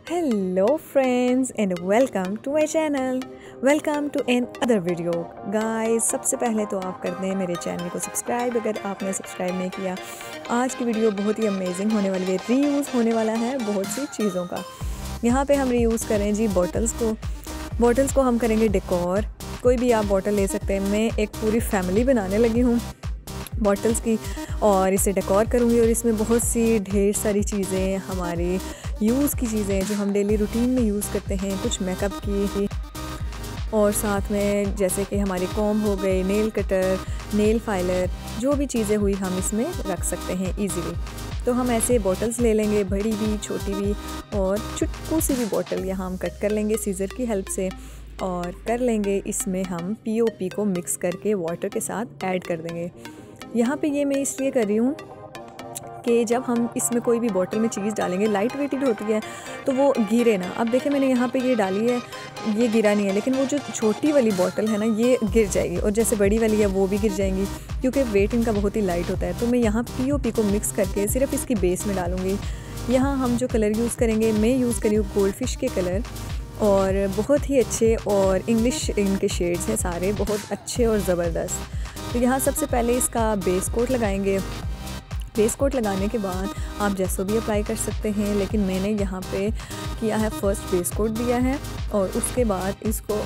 Hello friends and welcome to my channel. Welcome to an other video. Guys, सबसे पहले तो आप कर दें मेरे चैनल को सब्सक्राइब अगर आपने सब्सक्राइब नहीं किया। आज की वीडियो बहुत ही अमेजिंग होने वाली है। रीयूज़ होने वाला है बहुत सी चीज़ों का। यहाँ पे हम रीयूज़ करें जी बॉटल्स को हम करेंगे डेकोर। कोई भी आप बॉटल ले सकते हैं। मैं एक पूरी फैमिली बनाने लगी हूँ बॉटल्स की और इसे डेकोर करूँगी और इसमें बहुत सी ढेर सारी चीज़ें हमारी यूज़ की चीज़ें जो हम डेली रूटीन में यूज़ करते हैं, कुछ मेकअप की और साथ में जैसे कि हमारी कॉम्ब हो गए, नेल कटर, नेल फाइलर, जो भी चीज़ें हुई हम इसमें रख सकते हैं इजीली। तो हम ऐसे बॉटल्स ले लेंगे, बड़ी भी छोटी भी, और चुटकू सी भी बॉटल यहाँ हम कट कर लेंगे सीज़र की हेल्प से और कर लेंगे इसमें हम पीओपी को मिक्स करके वाटर के साथ ऐड कर देंगे। यहाँ पे ये मैं इसलिए कर रही हूँ कि जब हम इसमें कोई भी बॉटल में चीज़ डालेंगे, लाइट वेटेड होती है तो वो गिरे ना। अब देखिए मैंने यहाँ पे ये डाली है, ये गिरा नहीं है, लेकिन वो जो छोटी वाली बॉटल है ना ये गिर जाएगी और जैसे बड़ी वाली है वो भी गिर जाएंगी क्योंकि वेट इनका बहुत ही लाइट होता है। तो मैं यहाँ पीओपी को मिक्स करके सिर्फ इसकी बेस में डालूँगी। यहाँ हम जो कलर यूज़ करेंगे, मैं यूज़ करी हूँ गोल्ड फिश के कलर और बहुत ही अच्छे और इंग्लिश इनके शेड्स हैं सारे, बहुत अच्छे और ज़बरदस्त। तो यहाँ सबसे पहले इसका बेस कोट लगाएंगे। बेस कोट लगाने के बाद आप जैसो भी अप्लाई कर सकते हैं, लेकिन मैंने यहाँ पे किया है फर्स्ट बेस कोट दिया है और उसके बाद इसको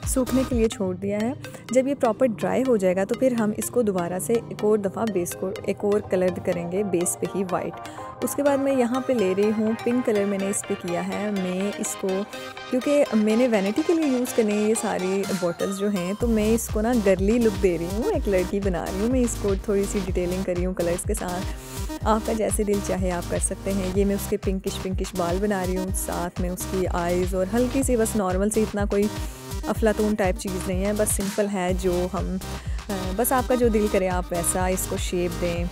सूखने के लिए छोड़ दिया है। जब ये प्रॉपर ड्राई हो जाएगा तो फिर हम इसको दोबारा से एक और दफ़ा बेस कोट एक और कलर करेंगे बेस पे ही वाइट। उसके बाद मैं यहाँ पे ले रही हूँ पिंक कलर, मैंने इस पे किया है। मैं इसको क्योंकि मैंने वैनिटी के लिए यूज़ करने ये सारी बॉटल्स जो हैं, तो मैं इसको ना गर्ली लुक दे रही हूँ, एक लड़की बना रही हूँ मैं इसको, थोड़ी सी डिटेलिंग करी हूँ कलर्स के साथ। आपका जैसे दिल चाहे आप कर सकते हैं। ये मैं उसके पिंकिश बाल बना रही हूँ, साथ में उसकी आइज़ और हल्की सी बस नॉर्मल से, इतना कोई अफलातून टाइप चीज़ नहीं है, बस सिंपल है जो हम बस आपका जो दिल करे आप वैसा इसको शेप दें।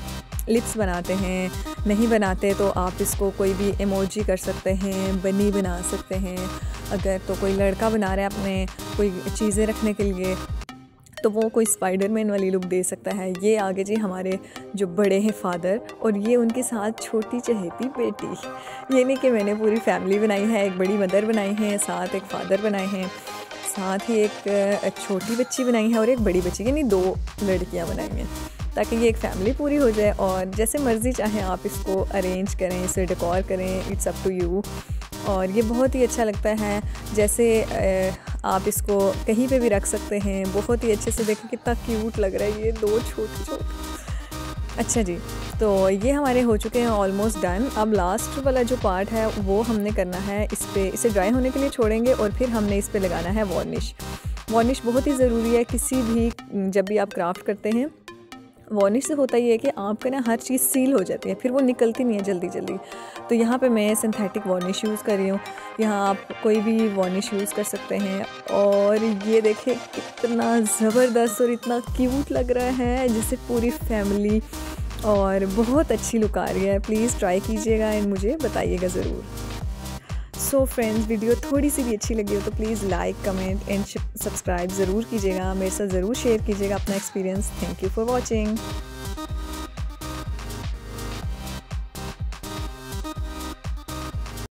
लिप्स बनाते हैं, नहीं बनाते तो आप इसको कोई भी इमोजी कर सकते हैं, बनी बना सकते हैं। अगर तो कोई लड़का बना रहा है अपने कोई चीज़ें रखने के लिए तो वो कोई स्पाइडरमैन वाली लुक दे सकता है। ये आगे जी हमारे जो बड़े हैं फादर और ये उनके साथ छोटी चहेती बेटी। ये नहीं कि मैंने पूरी फैमिली बनाई है, एक बड़ी मदर बनाई है, साथ एक फादर बनाए हैं, साथ ही एक छोटी बच्ची बनाई है और एक बड़ी बच्ची, यानी 2 लड़कियां बनाई हैं, ताकि ये एक फैमिली पूरी हो जाए। और जैसे मर्ज़ी चाहें आप इसको अरेंज करें, इसे डेकोर करें, इट्स अप टू यू। और ये बहुत ही अच्छा लगता है, जैसे आप इसको कहीं पे भी रख सकते हैं, बहुत ही अच्छे से। देखें कितना क्यूट लग रहा है ये 2 छोटे। अच्छा जी, तो ये हमारे हो चुके हैं ऑलमोस्ट डन। अब लास्ट वाला जो पार्ट है वो हमने करना है, इसे ड्राई होने के लिए छोड़ेंगे और फिर हमने इस पे लगाना है वार्निश। वार्निश बहुत ही ज़रूरी है किसी भी, जब भी आप क्राफ्ट करते हैं। वार्निश से होता ये है कि आपका ना हर चीज़ सील हो जाती है, फिर वो निकलती नहीं है जल्दी। तो यहाँ पे मैं सिंथेटिक वार्निश यूज़ कर रही हूँ। यहाँ आप कोई भी वार्निश यूज़ कर सकते हैं। और ये देखें कितना ज़बरदस्त और इतना क्यूट लग रहा है, जैसे पूरी फैमिली, और बहुत अच्छी लुक आ रही है। प्लीज़ ट्राई कीजिएगा एंड मुझे बताइएगा ज़रूर। सो फ्रेंड्स, वीडियो थोड़ी सी भी अच्छी लगी हो तो please like, comment and subscribe ज़रूर कीजिएगा, मेरे साथ ज़रूर शेयर कीजिएगा अपना experience. Thank you for watching.